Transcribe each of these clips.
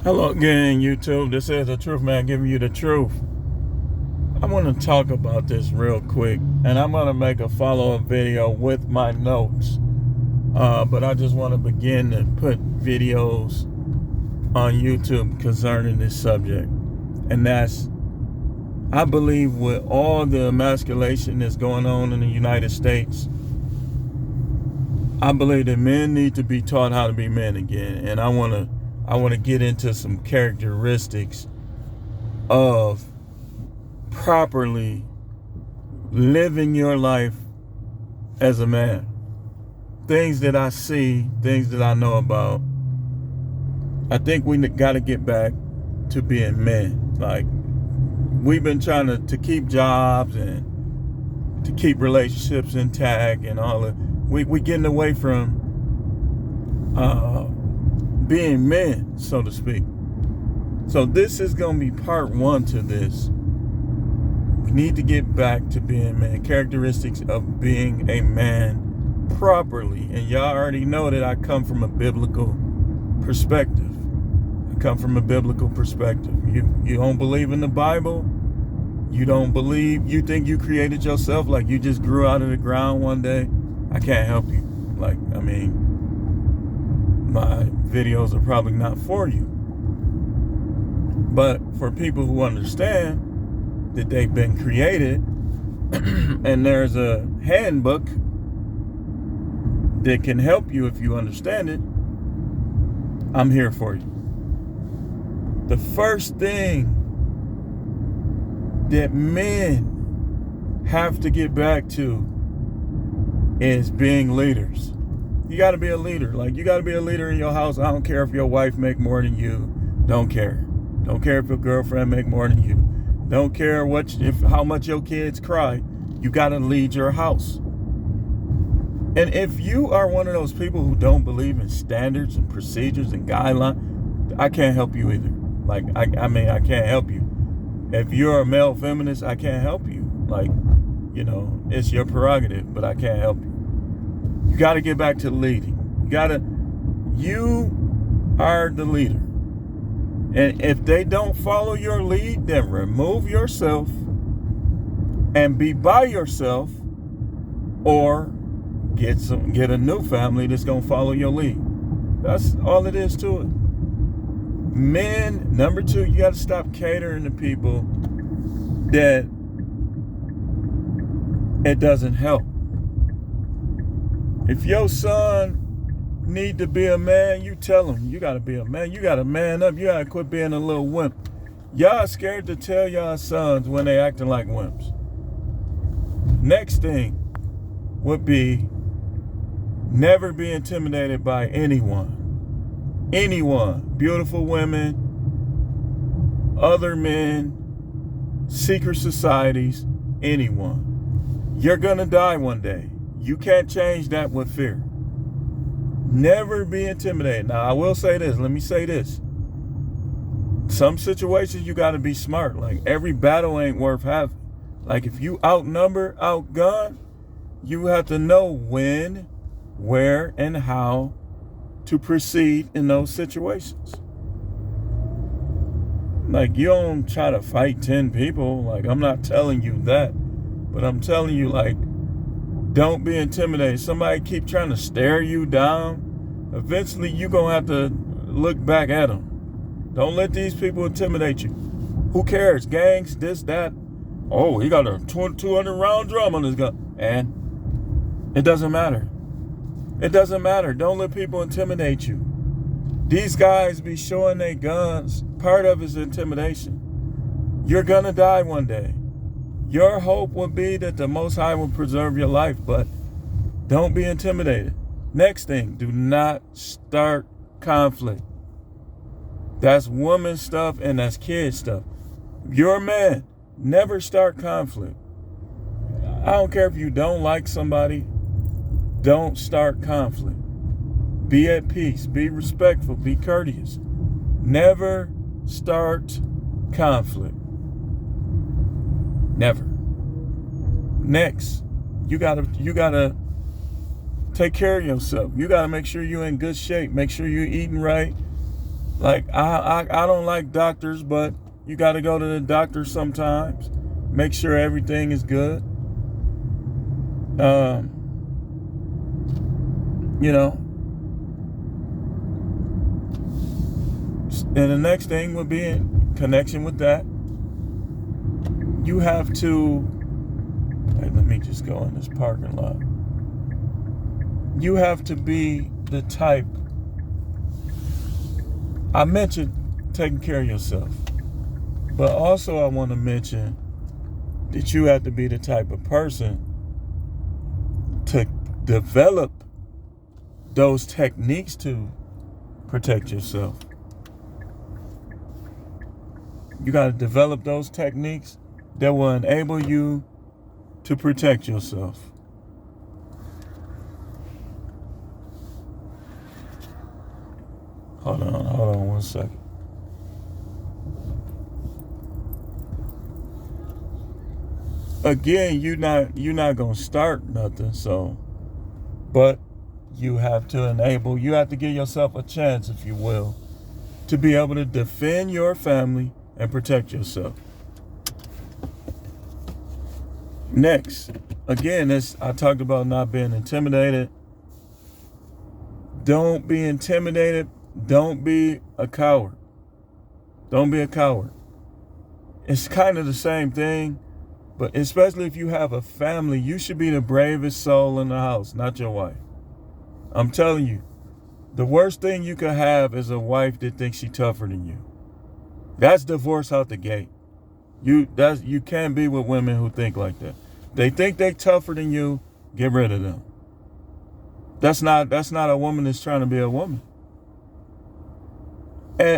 Hello again, YouTube. This is the Truth Man giving you the truth. YouTube. This is the Truth Man giving you the truth. I want to talk about this real quick, and I'm going to make a follow-up video with my notes. But I just want to begin to put videos on YouTube concerning this subject. And that's, I believe with all the emasculation that's going on in the United States, I believe that men need to be taught how to be men again. And I want to get into some characteristics of properly living your life as a man. Things that I see, things that I know about. I think we got to get back to being men. Like, we've been trying to keep jobs and to keep relationships intact and all that. We getting away from being men, so to speak. So this is going to be part one to this. We need to get back to being men. Characteristics of being a man properly. And y'all already know that I come from a biblical perspective. You don't believe in the Bible. You think you created yourself, like you just grew out of the ground one day. I can't help you. My videos are probably not for you. But for people who understand that they've been created and there's a handbook that can help you if you understand it, I'm here for you. The first thing that men have to get back to is being leaders. You got to be a leader. You got to be a leader in your house. I don't care if your wife make more than you. Don't care. Don't care if your girlfriend make more than you. Don't care how much your kids cry. You got to lead your house. And if you are one of those people who don't believe in standards and procedures and guidelines, I can't help you either. I can't help you. If you're a male feminist, I can't help you. It's your prerogative, but I can't help you. You got to get back to leading. You are the leader. And if they don't follow your lead, then remove yourself and be by yourself, or get a new family that's going to follow your lead. That's all it is to it. Men, number two, you got to stop catering to people that it doesn't help. If your son need to be a man, you tell him, you got to be a man. You got to man up. You got to quit being a little wimp. Y'all scared to tell y'all sons when they acting like wimps. Next thing would be never be intimidated by anyone. Anyone. Beautiful women, other men, secret societies, anyone. You're going to die one day. You can't change that with fear. Never be intimidated. Now, I will say this. Let me say this. Some situations you got to be smart. Every battle ain't worth having. If you outgun, you have to know when, where, and how to proceed in those situations. You don't try to fight 10 people. I'm not telling you that. But I'm telling you, don't be intimidated. Somebody keep trying to stare you down. Eventually, you're going to have to look back at them. Don't let these people intimidate you. Who cares? Gangs, this, that. Oh, he got a 200-round drum on his gun. And it doesn't matter. It doesn't matter. Don't let people intimidate you. These guys be showing their guns. Part of it's intimidation. You're going to die one day. Your hope would be that the Most High will preserve your life, but don't be intimidated. Next thing, do not start conflict. That's woman stuff and that's kid stuff. You're a man. Never start conflict. I don't care if you don't like somebody. Don't start conflict. Be at peace. Be respectful. Be courteous. Never start conflict. Never. Next, you gotta take care of yourself. You gotta make sure you're in good shape. Make sure you're eating right. Like, I don't like doctors, but you got to go to the doctor sometimes. Make sure everything is good. You know, and the next thing would be in connection with that. You have to, hey, let me just go in this parking lot. You have to be the type. I mentioned taking care of yourself, but also I want to mention that you have to be the type of person to develop those techniques to protect yourself. You got to develop those techniques that will enable you to protect yourself. Hold on 1 second. Again, you're not gonna start nothing, so, but you have to give yourself a chance, if you will, to be able to defend your family and protect yourself. Next, again, I talked about not being intimidated. Don't be intimidated. Don't be a coward. Don't be a coward. It's kind of the same thing, but especially if you have a family, you should be the bravest soul in the house, not your wife. I'm telling you, the worst thing you could have is a wife that thinks she's tougher than you. That's divorce out the gate. You can't be with women who think like that. They think they're tougher than you. Get rid of them. That's not a woman that's trying to be a woman.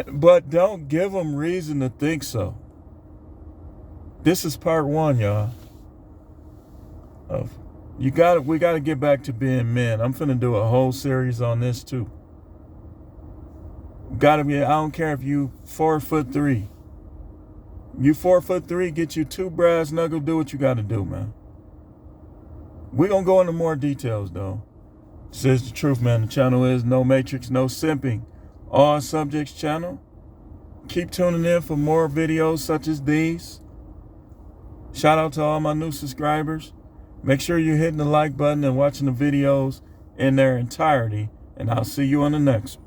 But don't give them reason to think so. This is part 1, y'all. We gotta get back to being men. I'm finna do a whole series on this too. I don't care if you 4'3". You 4'3", get you 2 brass knuckles, do what you gotta do, man. We're gonna go into more details though. This is the truth, man. The channel is No Matrix, No Simping. All subjects channel. Keep tuning in for more videos such as these. Shout out to all my new subscribers. Make sure you're hitting the like button and watching the videos in their entirety. And I'll see you on the next one.